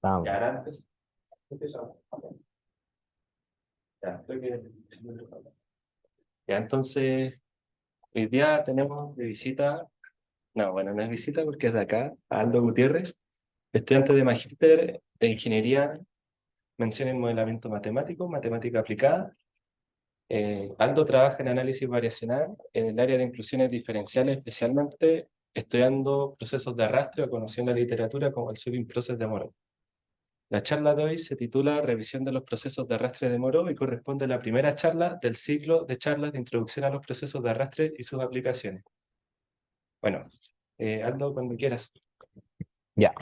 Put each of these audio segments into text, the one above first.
Ya, Estamos. ahora empezamos. Ya, creo que... Ya, entonces, hoy día tenemos de visita, no, bueno, no es visita porque es de acá, a Aldo Gutiérrez, estudiante de Magíster de Ingeniería, mención en modelamiento matemático, matemática aplicada. Aldo trabaja en análisis variacional en el área de inclusiones diferenciales, especialmente estudiando procesos de arrastre o conociendo la literatura como el Swimming Process de Moreau. La charla de hoy se titula Revisión de los procesos de arrastre de Moreau y corresponde a la primera charla del ciclo de charlas de introducción a los procesos de arrastre y sus aplicaciones. Bueno, Aldo, cuando quieras. Ya.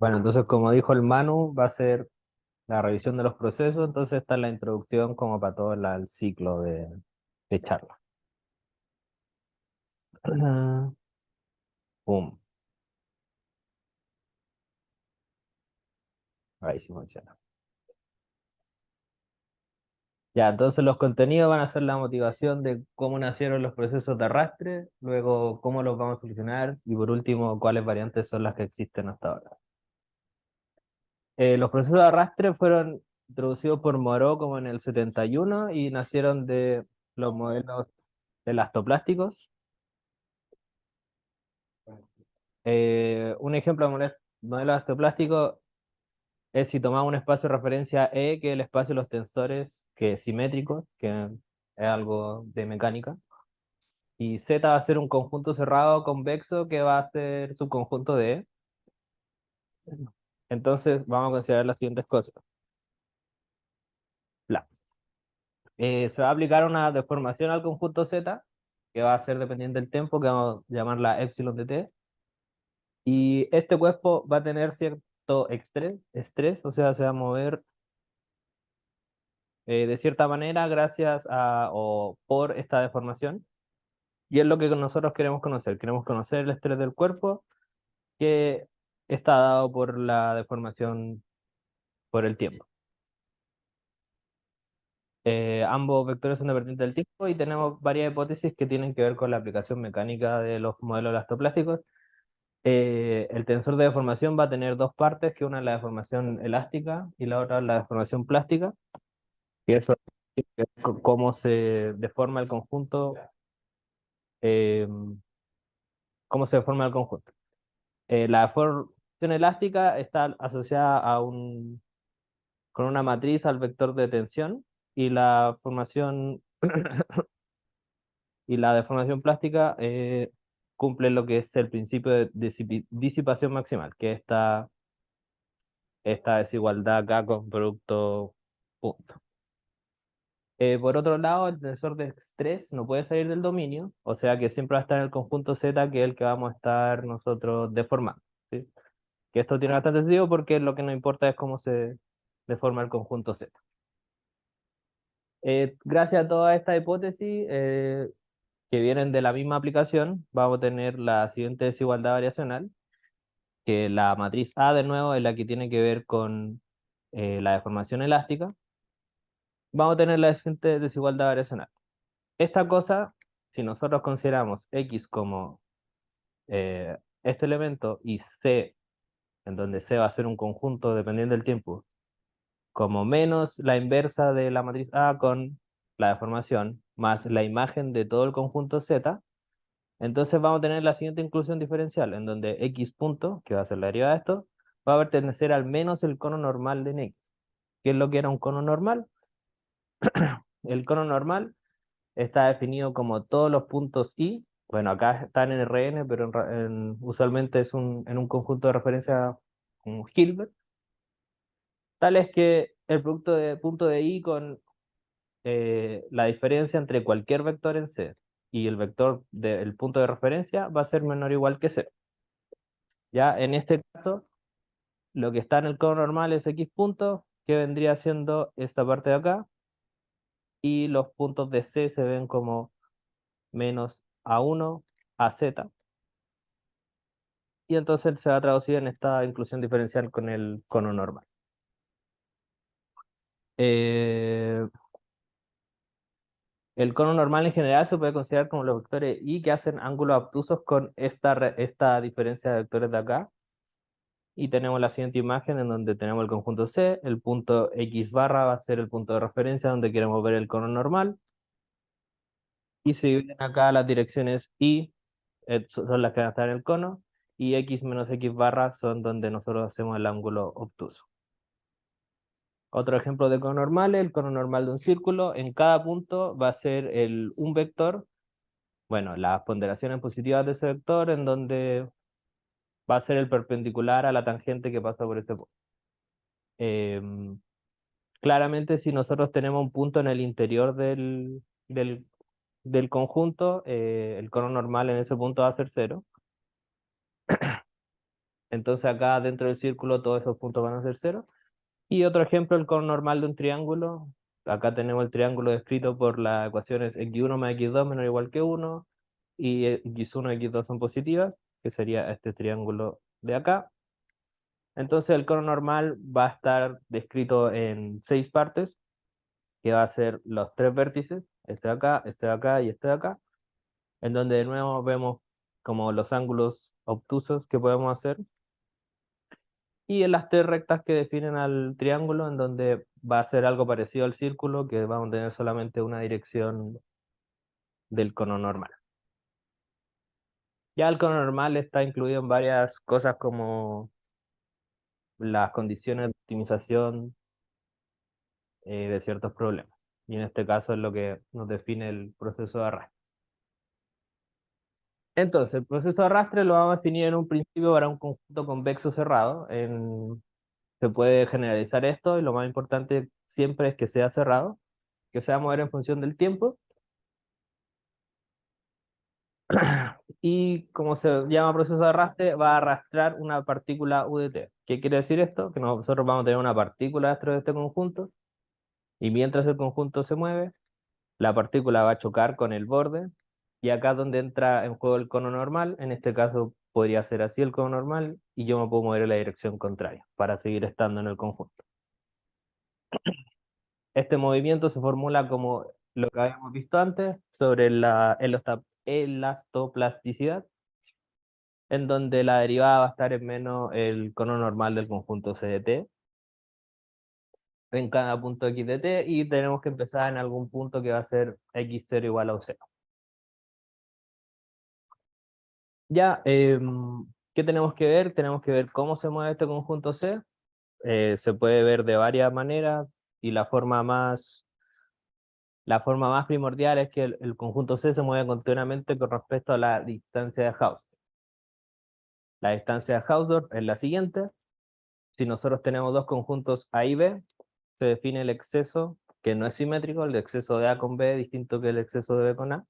Bueno, entonces como dijo el Manu, va a ser la revisión de los procesos, entonces está la introducción como para todo el ciclo de charla. Pum. Ahí sí funciona. Ya, entonces los contenidos van a ser la motivación de cómo nacieron los procesos de arrastre, luego cómo los vamos a solucionar y por último cuáles variantes son las que existen hasta ahora. Los procesos de arrastre fueron introducidos por Moreau como en el 71 y nacieron de los modelos elastoplásticos. Un ejemplo de modelo elastoplástico es si tomamos un espacio de referencia E, que es el espacio de los tensores que es simétrico, que es algo de mecánica, y Z va a ser un conjunto cerrado convexo que va a ser subconjunto de E. Entonces vamos a considerar las siguientes cosas. La. Se va a aplicar una deformación al conjunto Z, que va a ser dependiente del tiempo, que vamos a llamarla epsilon de t. Y este cuerpo va a tener cierto estrés, o sea, se va a mover de cierta manera gracias a o por esta deformación. Y es lo que nosotros queremos conocer. Queremos conocer el estrés del cuerpo que está dado por la deformación por el tiempo. Ambos vectores son dependientes del tiempo y tenemos varias hipótesis que tienen que ver con la aplicación mecánica de los modelos elastoplásticos. El tensor de deformación va a tener dos partes, que una es la deformación elástica y la otra es la deformación plástica, y eso es cómo se deforma el conjunto, eh, cómo se deforma el conjunto. La deformación elástica está asociada con una matriz al vector de tensión y la formación y la deformación plástica cumple lo que es el principio de disipación maximal, que es esta desigualdad acá con producto punto. Por otro lado, el tensor de estrés no puede salir del dominio, o sea que siempre va a estar en el conjunto Z, que es el que vamos a estar nosotros deformando, ¿sí? Que esto tiene bastante sentido porque lo que nos importa es cómo se deforma el conjunto Z. Gracias a toda esta hipótesis que vienen de la misma aplicación, vamos a tener la siguiente desigualdad variacional, que la matriz A de nuevo es la que tiene que ver con la deformación elástica. Vamos a tener la siguiente desigualdad variacional. Esta cosa, si nosotros consideramos X como este elemento y C, en donde C va a ser un conjunto dependiendo del tiempo, como menos la inversa de la matriz A con la deformación, más la imagen de todo el conjunto Z, entonces vamos a tener la siguiente inclusión diferencial, en donde X punto, que va a ser la derivada de esto, va a pertenecer al menos el cono normal de X. ¿Qué es lo que era un cono normal? El cono normal está definido como todos los puntos I. Bueno, acá están en Rn, pero usualmente es en un conjunto de referencia un Hilbert. Tal es que el producto de punto de I con la diferencia entre cualquier vector en C y el vector del punto de referencia va a ser menor o igual que cero. Ya en este caso, lo que está en el cono normal es X punto, que vendría siendo esta parte de acá, y los puntos de C se ven como menos A1 a Z, y entonces se va a traducir en esta inclusión diferencial con el cono normal. Eh, el cono normal en general se puede considerar como los vectores I que hacen ángulos obtusos con esta diferencia de vectores de acá, Y tenemos la siguiente imagen en donde tenemos el conjunto C, el punto X barra va a ser el punto de referencia donde queremos ver el cono normal. Y si ven acá las direcciones Y son las que van a estar en el cono, y X menos X barra son donde nosotros hacemos el ángulo obtuso. Otro ejemplo de cono normal, el cono normal de un círculo, en cada punto va a ser un vector, bueno, las ponderaciones positivas de ese vector, en donde va a ser el perpendicular a la tangente que pasa por este punto. Claramente, si nosotros tenemos un punto en el interior del conjunto, el cono normal en ese punto va a ser 0. Entonces acá dentro del círculo todos esos puntos van a ser 0. Y otro ejemplo, el cono normal de un triángulo. Acá tenemos el triángulo descrito por las ecuaciones x1 más x2 menor o igual que 1, y x1 y x2 son positivas, que sería este triángulo de acá. Entonces el cono normal va a estar descrito en 6 partes, que va a ser los 3 vértices, este de acá y este de acá, en donde de nuevo vemos como los ángulos obtusos que podemos hacer, y en las 3 rectas que definen al triángulo, en donde va a ser algo parecido al círculo, que vamos a tener solamente una dirección del cono normal. Ya el cono normal está incluido en varias cosas como las condiciones de optimización de ciertos problemas. Y en este caso es lo que nos define el proceso de arrastre. Entonces, el proceso de arrastre lo vamos a definir en un principio para un conjunto convexo cerrado. Se puede generalizar esto y lo más importante siempre es que sea cerrado, que se va a mover en función del tiempo. Y como se llama proceso de arrastre, va a arrastrar una partícula UDT. ¿Qué quiere decir esto? Que nosotros vamos a tener una partícula dentro de este conjunto, y mientras el conjunto se mueve, la partícula va a chocar con el borde, y acá es donde entra en juego el cono normal. En este caso podría ser así el cono normal, y yo me puedo mover en la dirección contraria para seguir estando en el conjunto. Este movimiento se formula como lo que habíamos visto antes sobre la elastoplasticidad, en donde la derivada va a estar en menos el cono normal del conjunto C de T en cada punto X de T, y tenemos que empezar en algún punto que va a ser X0 igual a 0. Ya, ¿qué tenemos que ver? Tenemos que ver cómo se mueve este conjunto C. Se puede ver de varias maneras, y la forma más primordial es que el conjunto C se mueve continuamente con respecto a la distancia de Hausdorff. La distancia de Hausdorff es la siguiente. Si nosotros tenemos dos conjuntos A y B, se define el exceso, que no es simétrico, el exceso de A con B, distinto que el exceso de B con A,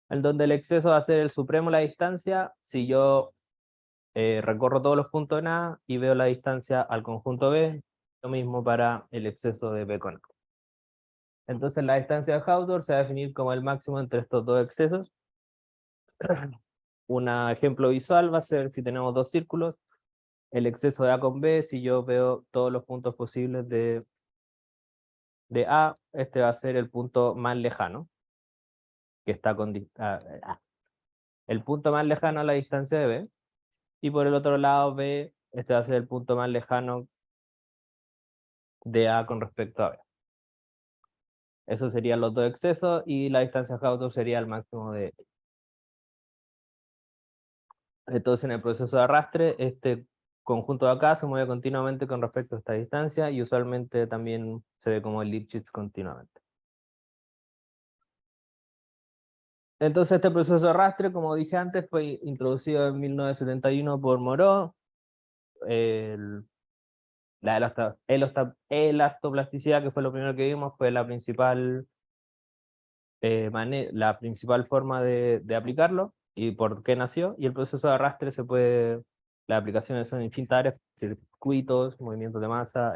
en donde el exceso va a ser el supremo de la distancia si yo recorro todos los puntos en A y veo la distancia al conjunto B, lo mismo para el exceso de B con A. Entonces la distancia de Hausdorff se va a definir como el máximo entre estos dos excesos. Un ejemplo visual va a ser si tenemos dos círculos, el exceso de A con B, si yo veo todos los puntos posibles de A, este va a ser el punto más lejano, que está el punto más lejano a la distancia de B, y por el otro lado B, este va a ser el punto más lejano de A con respecto a B. Esos serían los dos excesos, y la distancia de Hausdorff sería el máximo de. Entonces en el proceso de arrastre, este conjunto de acá se mueve continuamente con respecto a esta distancia, y usualmente también se ve como el Lipschitz continuamente. Entonces este proceso de arrastre, como dije antes, fue introducido en 1971 por Moreau. La elastoplasticidad, que fue lo primero que vimos, fue la principal forma de aplicarlo, y por qué nació. Y el proceso de arrastre las aplicaciones son en distintas áreas: circuitos, movimientos de masa,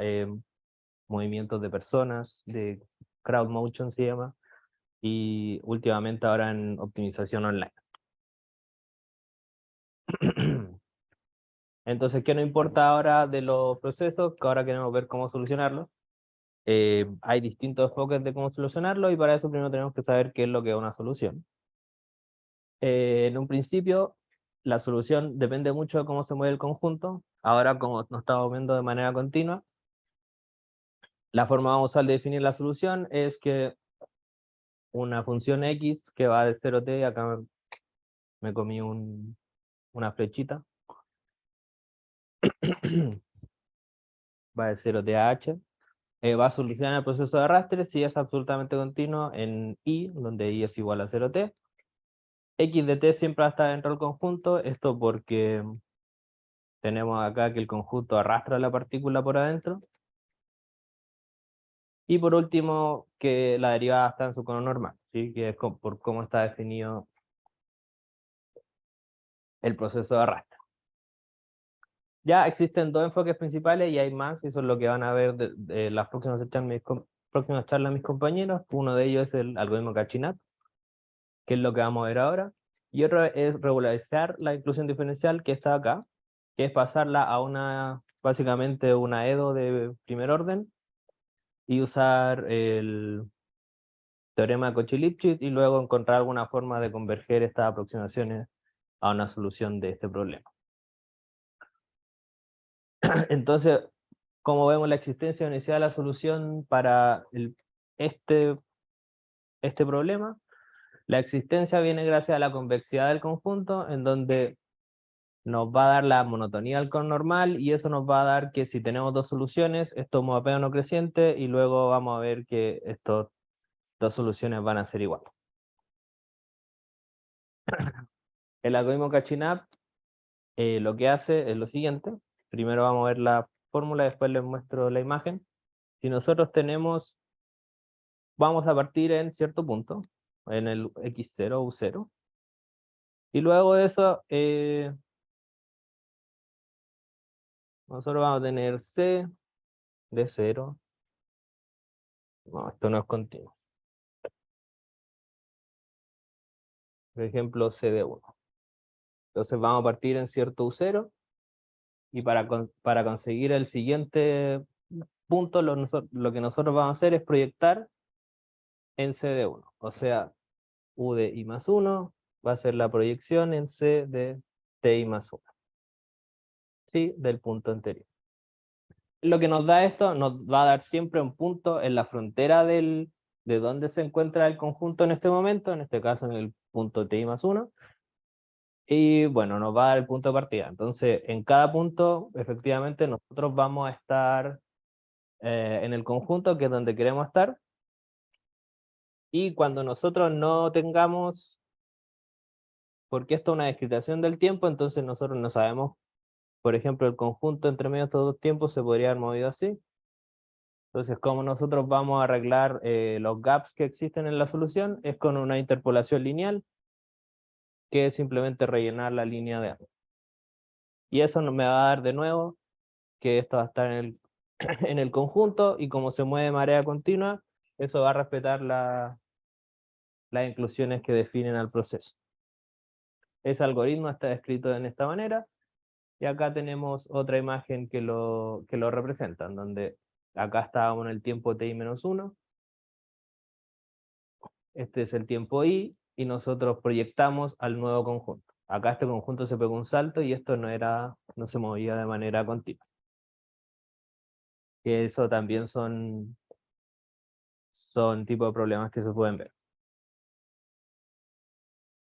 movimientos de personas, de crowd motion se llama, y últimamente ahora en optimización online. Entonces, ¿qué nos importa ahora de los procesos? Que ahora queremos ver cómo solucionarlos. Hay distintos enfoques de cómo solucionarlo, y para eso primero tenemos que saber qué es lo que es una solución. En un principio, la solución depende mucho de cómo se mueve el conjunto. Ahora, como nos estamos viendo de manera continua, la forma más usual de definir la solución es que una función x que va de 0t, acá me comí una flechita, va de 0t a h, va a solucionar el proceso de arrastre si es absolutamente continuo en i, donde i es igual a 0t. X de t siempre va a estar dentro del conjunto, esto porque tenemos acá que el conjunto arrastra la partícula por adentro. Y por último, que la derivada está en su cono normal, ¿sí? Que es por cómo está definido el proceso de arrastre. Ya existen dos enfoques principales y hay más, y eso es lo que van a ver de las próximas charlas mis compañeros. Uno de ellos es el algoritmo Cachinat, que es lo que vamos a ver ahora. Y otro es regularizar la inclusión diferencial que está acá, que es pasarla a básicamente una EDO de primer orden, y usar el teorema de Cauchy-Lipschitz y luego encontrar alguna forma de converger estas aproximaciones a una solución de este problema. Entonces, como vemos la existencia inicial de la solución para este, este problema, la existencia viene gracias a la convexidad del conjunto, en donde nos va a dar la monotonía del cono normal, y eso nos va a dar que si tenemos dos soluciones, esto es homogéneo no creciente, y luego vamos a ver que estas dos soluciones van a ser iguales. El algoritmo Cachinap lo que hace es lo siguiente. Primero vamos a ver la fórmula, después les muestro la imagen. Si nosotros vamos a partir en cierto punto, en el x0, u0, y luego de eso, nosotros vamos a tener c de 0. No, esto no es continuo. Por ejemplo, c de 1. Entonces vamos a partir en cierto u0, y para conseguir el siguiente punto, lo que nosotros vamos a hacer es proyectar en c de 1. O sea, u de i más 1 va a ser la proyección en c de ti más 1. ¿Sí? Del punto anterior. Lo que nos da esto, nos va a dar siempre un punto en la frontera de donde se encuentra el conjunto en este momento, en este caso en el punto ti más 1. Y bueno, nos va a dar el punto de partida. Entonces, en cada punto, efectivamente, nosotros vamos a estar en el conjunto, que es donde queremos estar. Y cuando nosotros no tengamos, porque esto es una descripción del tiempo, entonces nosotros no sabemos, por ejemplo, el conjunto entre medio de estos dos tiempos se podría haber movido así. Entonces, como nosotros vamos a arreglar los gaps que existen en la solución, es con una interpolación lineal, que es simplemente rellenar la línea de ambos. Y eso me va a dar de nuevo que esto va a estar en el conjunto, y como se mueve de manera continua, eso va a respetar las inclusiones que definen al proceso. Ese algoritmo está descrito de esta manera, y acá tenemos otra imagen que lo representa, en donde acá estábamos en el tiempo ti menos 1, este es el tiempo i, y nosotros proyectamos al nuevo conjunto. Acá este conjunto se pegó un salto y esto no se movía de manera continua. Y eso también son tipos de problemas que se pueden ver.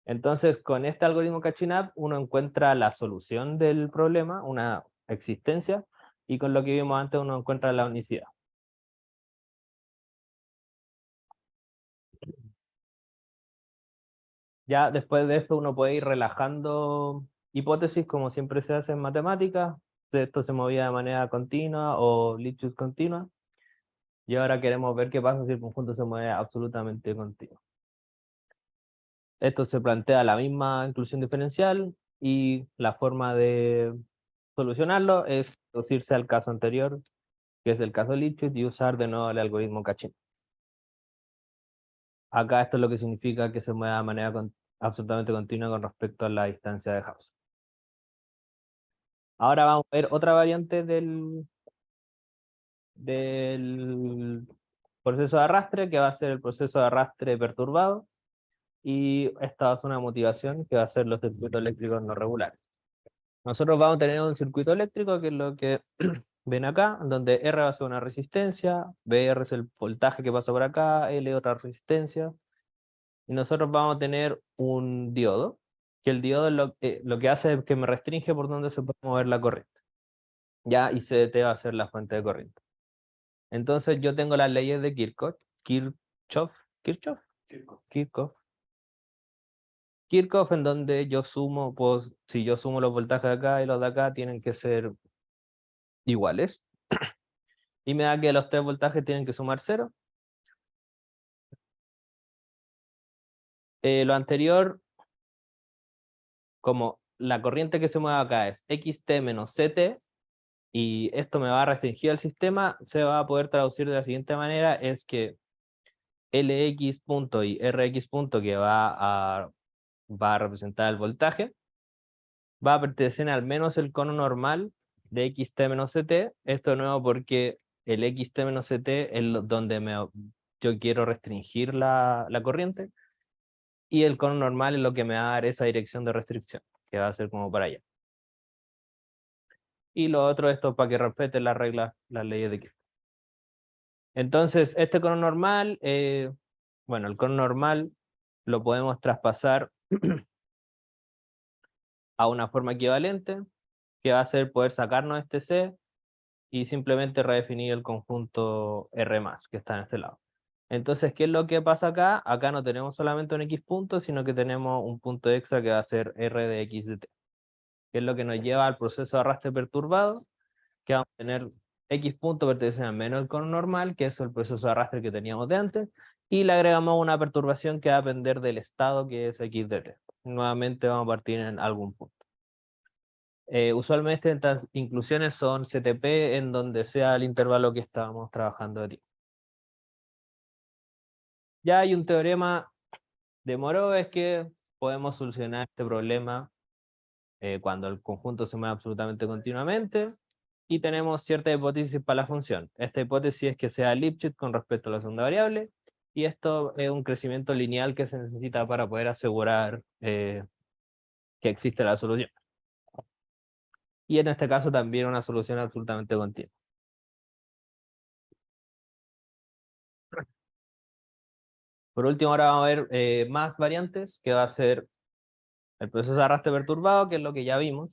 Entonces, con este algoritmo Cachinap, uno encuentra la solución del problema, una existencia, y con lo que vimos antes uno encuentra la unicidad. Ya después de esto uno puede ir relajando hipótesis, como siempre se hace en matemáticas. Esto se movía de manera continua o Lipschitz continua. Y ahora queremos ver qué pasa si el conjunto se mueve absolutamente continuo. Esto se plantea la misma inclusión diferencial, y la forma de solucionarlo es reducirse al caso anterior, que es el caso Lipschitz, y usar de nuevo el algoritmo Cachin. Acá esto es lo que significa que se mueva de manera absolutamente continua con respecto a la distancia de Gauss. Ahora vamos a ver otra variante del proceso de arrastre, que va a ser el proceso de arrastre perturbado. y esta va a ser una motivación que va a ser los circuitos eléctricos no regulares. Nosotros vamos a tener un circuito eléctrico que es lo que ven acá, donde R va a ser una resistencia, BR es el voltaje que pasa por acá, L otra resistencia, y nosotros vamos a tener un diodo, que el diodo lo que hace es que me restringe por dónde se puede mover la corriente. Ya, y CDT va a ser la fuente de corriente. Entonces yo tengo las leyes de Kirchhoff, en donde yo sumo, pues si yo sumo los voltajes de acá y los de acá tienen que ser iguales. Y me da que los tres voltajes tienen que sumar cero. Lo anterior, como la corriente que se mueve acá es XT menos CT, y esto me va a restringir al sistema, se va a poder traducir de la siguiente manera, es que LX punto y RX punto, que va a representar el voltaje, va a pertenecer al menos el cono normal de XT menos CT. Esto de nuevo porque el XT menos CT es donde yo quiero restringir la corriente, y el cono normal es lo que me va a dar esa dirección de restricción, que va a ser como para allá. Y lo otro, esto para que respete las reglas, las leyes de Kirchhoff. Entonces, este cono normal, bueno, el cono normal lo podemos traspasar a una forma equivalente, que va a ser poder sacarnos este C y simplemente redefinir el conjunto R+, que está en este lado. Entonces, ¿qué es lo que pasa acá? Acá no tenemos solamente un X punto, sino que tenemos un punto extra que va a ser R de X de T, que es lo que nos lleva al proceso de arrastre perturbado, que vamos a tener X punto pertenece al menos el cono normal, que es el proceso de arrastre que teníamos de antes, y le agregamos una perturbación que va a depender del estado, que es X de T. Nuevamente vamos a partir en algún punto. Usualmente estas inclusiones son CTP en donde sea el intervalo que estábamos trabajando de tiempo. Ya hay un teorema de Moreau, es que podemos solucionar este problema cuando el conjunto se mueve absolutamente continuamente, y tenemos cierta hipótesis para la función. Esta hipótesis es que sea Lipschitz con respecto a la segunda variable, y esto es un crecimiento lineal que se necesita para poder asegurar que existe la solución. Y en este caso también una solución absolutamente continua. Por último, ahora vamos a ver más variantes, que va a ser el proceso de arrastre perturbado, que es lo que ya vimos,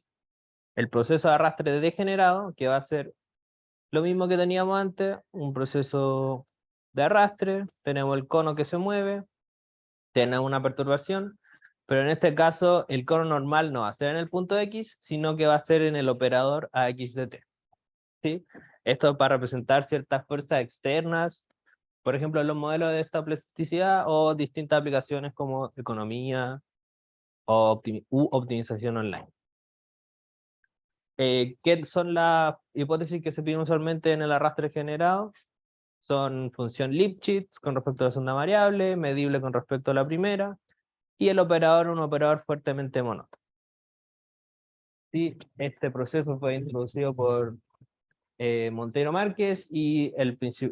el proceso de arrastre degenerado, que va a ser lo mismo que teníamos antes, un proceso de arrastre, tenemos el cono que se mueve, tenemos una perturbación, pero en este caso el cono normal no va a ser en el punto X, sino que va a ser en el operador AX de T. ¿Sí? Esto para representar ciertas fuerzas externas, por ejemplo, los modelos de esta plasticidad o distintas aplicaciones como economía o optimización online. ¿Qué son las hipótesis que se piden usualmente en el arrastre generado? Son función Lipschitz con respecto a la segunda variable, medible con respecto a la primera, y el operador un operador fuertemente monótono. Sí, este proceso fue introducido por Monteiro Márquez, y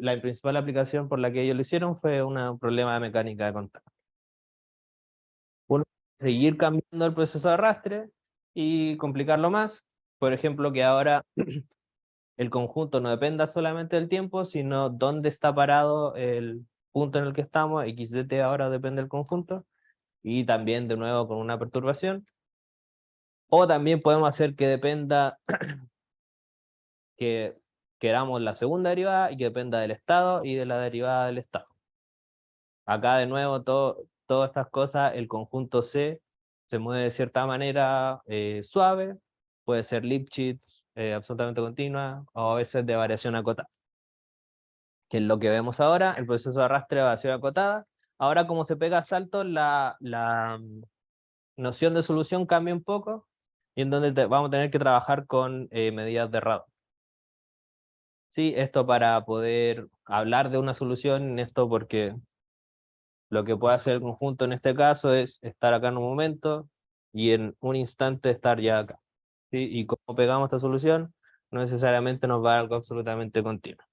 la principal aplicación por la que ellos lo hicieron fue un problema de mecánica de contacto. Uno puede seguir cambiando el proceso de arrastre y complicarlo más. Por ejemplo, que ahora el conjunto no dependa solamente del tiempo, sino dónde está parado el punto en el que estamos. X de t ahora depende del conjunto, y también de nuevo con una perturbación. O también podemos hacer que dependa, que queramos la segunda derivada y que dependa del estado y de la derivada del estado. Acá de nuevo todas estas cosas, el conjunto C se mueve de cierta manera suave, puede ser Lipschitz absolutamente continua, o a veces de variación acotada, que es lo que vemos ahora, el proceso de arrastre de variación acotada. Ahora, como se pega salto, la noción de solución cambia un poco, y en donde vamos a tener que trabajar con medidas de Radoff. Sí, esto para poder hablar de una solución, esto porque lo que puede hacer el conjunto en este caso es estar acá en un momento y en un instante estar ya acá. ¿Sí? Y como pegamos esta solución, no necesariamente nos va a dar algo absolutamente continuo.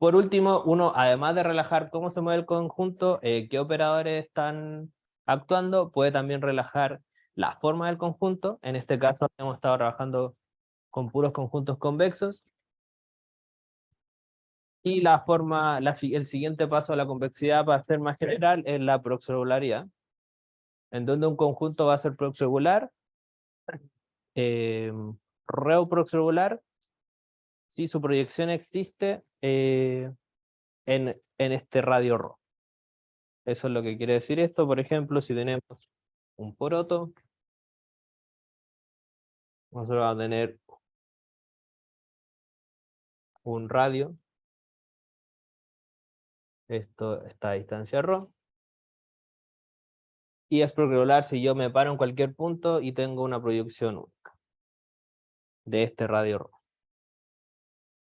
Por último, uno, además de relajar cómo se mueve el conjunto, qué operadores están actuando, puede también relajar la forma del conjunto. En este caso hemos estado trabajando con puros conjuntos convexos. Y la forma, el siguiente paso a la convexidad, para ser más general, es la proxregularidad, en donde un conjunto va a ser proxregular, eh, reo-proxregular, si su proyección existe en este radio ρ. Eso es lo que quiere decir esto. Por ejemplo, si tenemos un poroto, nosotros vamos a tener un radio, esta distancia ρ, y es proxregular si yo me paro en cualquier punto y tengo una proyección única de este radio ρ.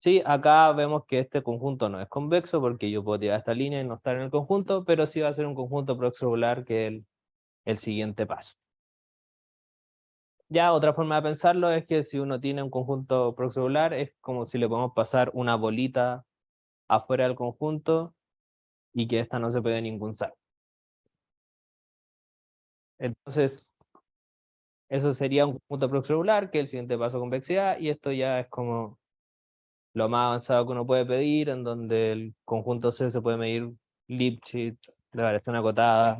Sí, acá vemos que este conjunto no es convexo porque yo puedo tirar esta línea y no estar en el conjunto, pero sí va a ser un conjunto proxregular, que es el siguiente paso. Ya otra forma de pensarlo es que si uno tiene un conjunto proxregular, es como si le podemos pasar una bolita afuera del conjunto y que esta no se pegue ningún salto. Entonces, eso sería un conjunto proxregular, que es el siguiente paso de convexidad, y esto ya es como lo más avanzado que uno puede pedir, en donde el conjunto C se puede medir Lipschitz, la variación acotada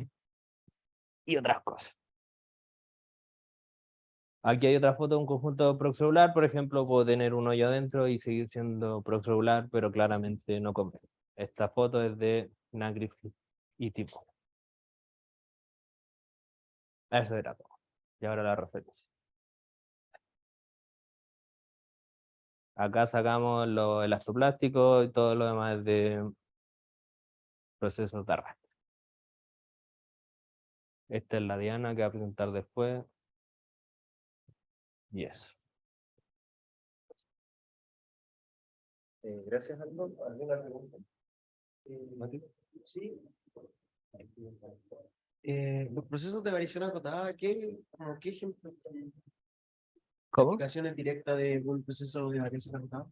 y otras cosas. Aquí hay otra foto de un conjunto proxregular, por ejemplo, puedo tener un hoyo adentro y seguir siendo proxregular, pero claramente no convexo. Esta foto es de Nagrif y tipo. Eso era todo. Y ahora la referencia. Acá sacamos lo elastoplástico y todo lo demás de procesos de arrastre. Esta es la diana que va a presentar después. Y eso. Gracias, Aldo. ¿Alguna pregunta? Mati. Sí. Los procesos de variación acotada, como qué ejemplos de ¿Cómo? aplicaciones directas de un proceso de variación acotada?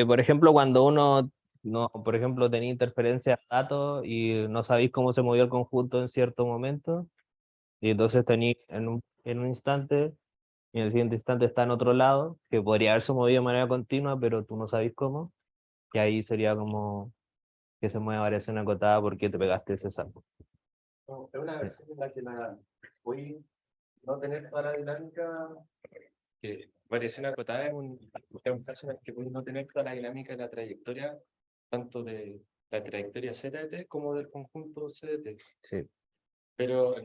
Por ejemplo, cuando uno, no, por ejemplo, tenía interferencia de datos y no sabéis cómo se movió el conjunto en cierto momento, y entonces tenéis en un instante, y en el siguiente instante está en otro lado, que podría haberse movido de manera continua, pero tú no sabéis cómo, y ahí sería como que se mueve variación acotada porque te pegaste ese salto. No, es una versión en la que voy no tener toda la dinámica, que variación acotada es un caso en el que voy no tener toda la dinámica de la trayectoria, tanto de la trayectoria ZT como del conjunto CDT. Sí. Pero,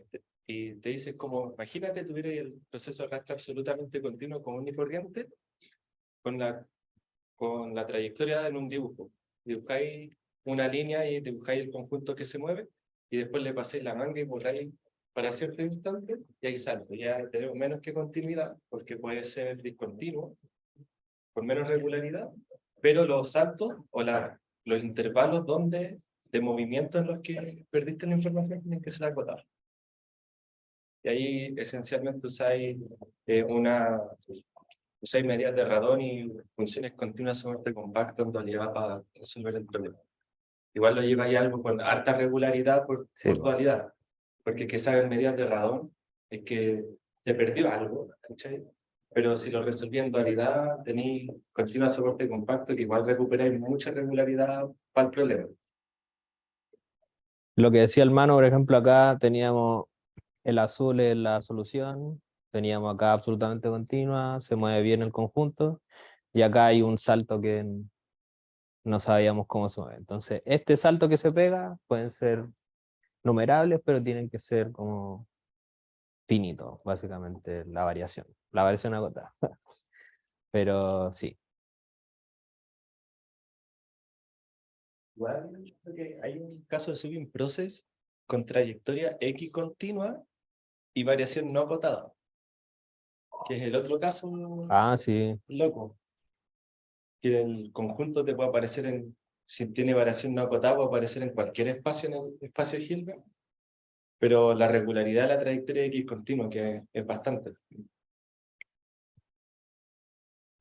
y te dices como, imagínate, tuviera el proceso de arrastre absolutamente continuo común y corriente, con la trayectoria en un dibujo. Dibujáis una línea y dibujáis el conjunto que se mueve, y después le paséis la manga y borráis para cierto instante, y hay salto. Ya tenemos menos que continuidad, porque puede ser discontinuo, con menos regularidad, pero los saltos o los intervalos de movimiento en los que perdiste la información tienen que ser acotados. Y ahí esencialmente usáis medidas de radón y funciones continuas sobre este compacto en dualidad para resolver el problema. Igual lo lleváis algo con harta regularidad por dualidad, porque que saben medidas de radón es que se perdió algo, ¿cachai? Pero si lo resolví en dualidad, tenéis continua soporte compacto, que igual recuperáis mucha regularidad para el problema. Lo que decía el mano, por ejemplo, acá teníamos el azul en la solución, teníamos acá absolutamente continua, se mueve bien el conjunto, y acá hay un salto que no sabíamos cómo se mueve. Entonces, este salto que se pega pueden ser numerables, pero tienen que ser como finitos, básicamente, la variación acotada. Pero sí. Igual, porque hay un caso de Subing Process con trayectoria X continua y variación no acotada, que es el otro caso Ah, sí. loco, que el conjunto te puede aparecer si tiene variación no acotada, puede aparecer en cualquier espacio en el espacio de Hilbert, pero la regularidad de la trayectoria X continua, que es bastante.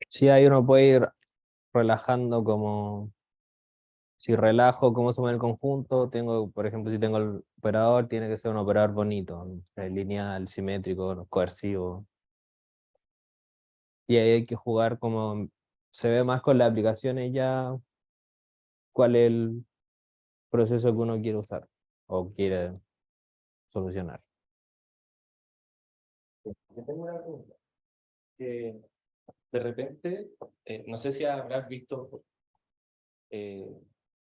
Sí, ahí uno puede ir relajando como Si relajo cómo se mueve el conjunto, tengo, por ejemplo, si tengo el operador, tiene que ser un operador bonito, lineal, simétrico, coercivo. Y ahí hay que jugar como se ve más con las aplicaciones ya, cuál es el proceso que uno quiere usar o quiere solucionar. Yo tengo una pregunta. Que de repente, no sé si habrás visto eh,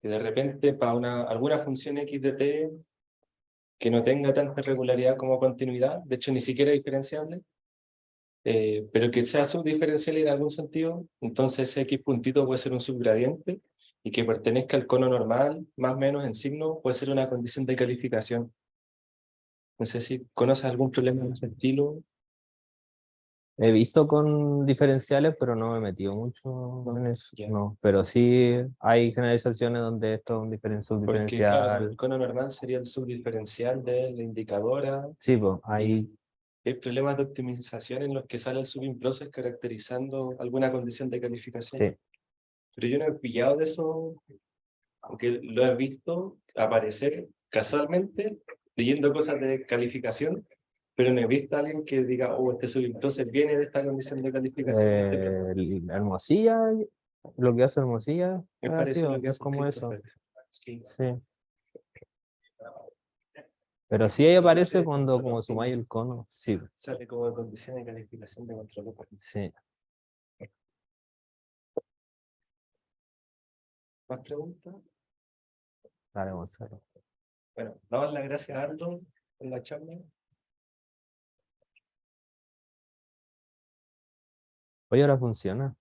que de repente para alguna función X de T que no tenga tanta regularidad como continuidad, de hecho ni siquiera diferenciable, pero que sea subdiferencial en algún sentido, entonces ese X puntito puede ser un subgradiente y que pertenezca al cono normal, más o menos en signo, puede ser una condición de calificación. No sé si conoces algún problema de ese estilo. He visto con diferenciales, pero no me he metido mucho en eso. Ya. No, pero sí hay generalizaciones donde esto es un Porque, claro, el subdiferencial. cono normal sería el subdiferencial de la indicadora. Sí, pues Y hay, hay problemas de optimización en los que sale el subimprocess caracterizando alguna condición de calificación. sí. Pero yo no he pillado de eso, aunque lo he visto aparecer casualmente leyendo cosas de calificación, pero no he visto a alguien que diga, oh, este subimprocess viene de esta condición de calificación. Hermosilla, lo que hace Hermosilla Es es así, parecido a lo que es hace como eso. Christopher. Sí. Sí. Pero sí ahí aparece Entonces, cuando como sumáis el cono. Sí, sale como condición de calificación de control. sí. ¿Más preguntas? Dale, Gonzalo. Bueno, damos las gracias a Aldo por la charla. Oye, ahora funciona.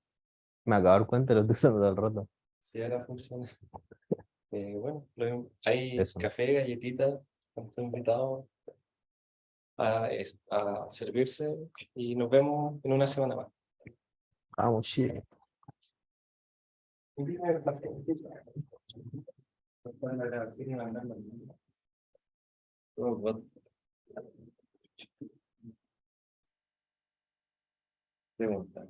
Me acabo de dar cuenta, lo estoy usando todo el rato. Si ahora funciona. Bueno, hay Eso. café, galletitas, están invitados a servirse y nos vemos en una semana más. Vamos, Chile. Pregunta.